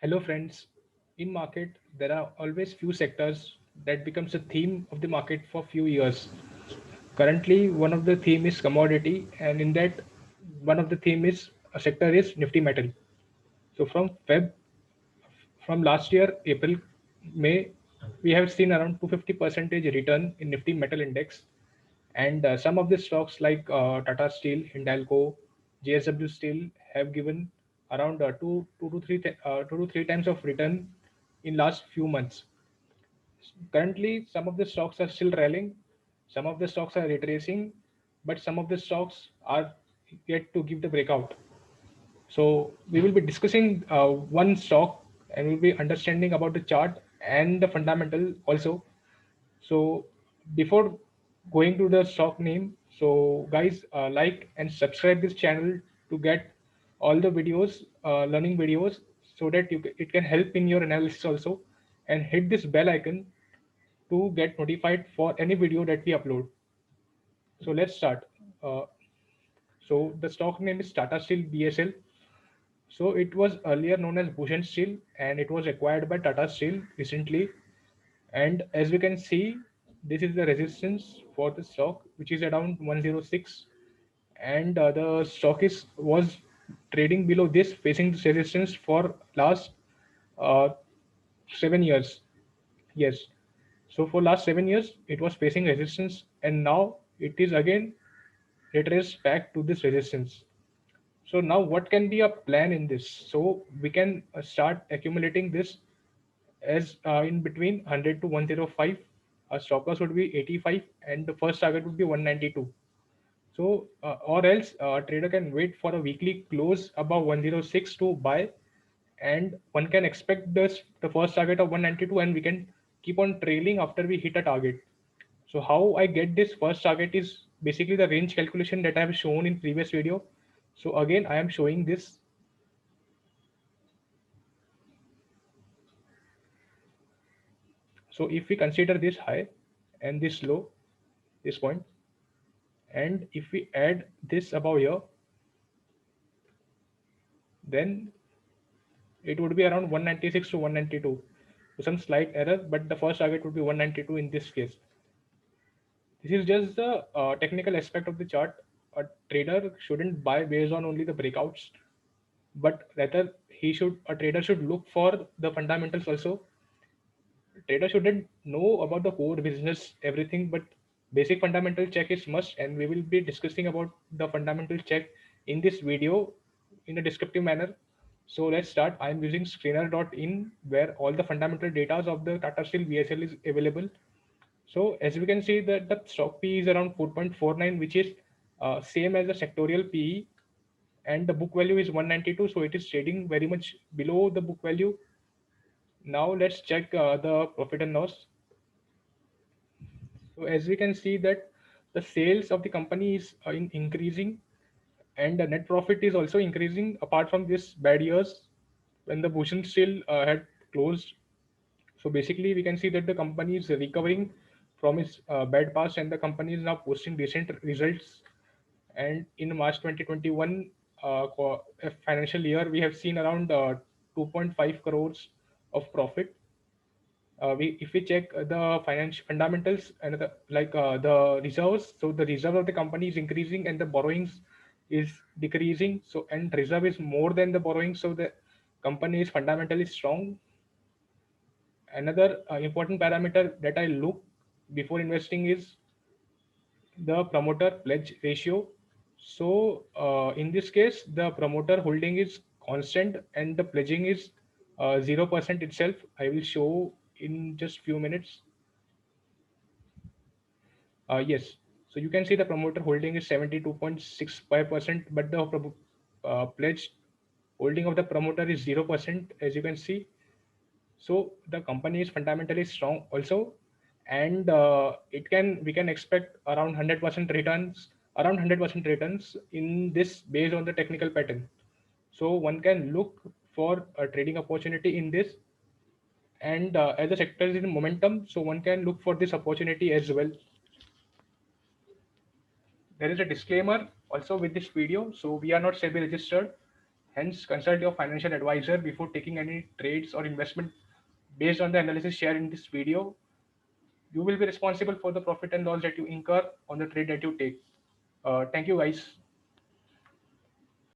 Hello friends. In market, there are always few sectors that becomes a theme of the market for few years. Currently, one of the theme is commodity, and in that, one of the theme is a sector is Nifty Metal. So from last year, April, May, we have seen around 250 percentage return in Nifty Metal Index, and some of the stocks like Tata Steel, Hindalco, JSW Steel have given around two to three times of return in last few months. Currently, some of the stocks are still rallying, some of the stocks are retracing, but some of the stocks are yet to give the breakout. So we will be discussing one stock and we'll be understanding about the chart and the fundamental also. So before going to the stock name, so guys, like and subscribe this channel to get all the videos, learning videos, so that it can help in your analysis also, and hit this bell icon to get notified for any video that we upload. So let's start. Uh, so the stock name is Tata Steel BSL. So it was earlier known as Bhushan Steel, and it was acquired by Tata Steel recently. And as we can see, this is the resistance for the stock, which is around 106, and the stock is was trading below this, facing this resistance for last uh, 7 years. Yes. So for last 7 years, it was facing resistance, and now it is again retraced back to this resistance. So now what can be a plan in this? So we can start accumulating this as in between 100 to 105. Our stop loss would be 85 and the first target would be 192. So or else a trader can wait for a weekly close above 106 to buy, and one can expect this the first target of 192, and we can keep on trailing after we hit a target. So how I get this first target is basically the range calculation that I have shown in previous video. So again, I am showing this. So if we consider this high and this low, this point, and if we add this above here, then it would be around 196 to 192. So some slight error, but the first target would be 192 in this case. This is just the technical aspect of the chart. A trader shouldn't buy based on only the breakouts, but rather a trader should look for the fundamentals also. Trader shouldn't know about the core business everything, but basic fundamental check is must, and we will be discussing about the fundamental check in this video in a descriptive manner. So let's start. I am using screener.in, where all the fundamental data of the Tata Steel VSL is available. So as we can see that the stock P is around 4.49, which is same as the sectorial PE, and the book value is 192, so it is trading very much below the book value. Now let's check the profit and loss. So as we can see that the sales of the company is increasing, and the net profit is also increasing apart from this bad years when the Bhushan Steel had closed. So basically we can see that the company is recovering from its bad past, and the company is now posting decent results. And in March 2021 financial year, we have seen around 2.5 crores of profit. We if we check the financial fundamentals and the reserves, so the reserve of the company is increasing and the borrowings is decreasing. So and reserve is more than the borrowing, so the company is fundamentally strong. Another important parameter that I look before investing is the promoter pledge ratio. So in this case, the promoter holding is constant and the pledging is 0% itself. I will show in just few minutes. Yes. So you can see the promoter holding is 72.65%, but the pledged holding of the promoter is 0%, as you can see. So the company is fundamentally strong also, and it can we can expect around 100% returns, around 100% returns in this based on the technical pattern. So one can look for a trading opportunity in this, and as the sector is in momentum, so one can look for this opportunity as well. There is a disclaimer also with this video. So we are not SEBI registered, Hence, consult your financial advisor before taking any trades or investment based on the analysis shared in this video. You will be responsible for the profit and loss that you incur on the trade that you take. Thank you, guys.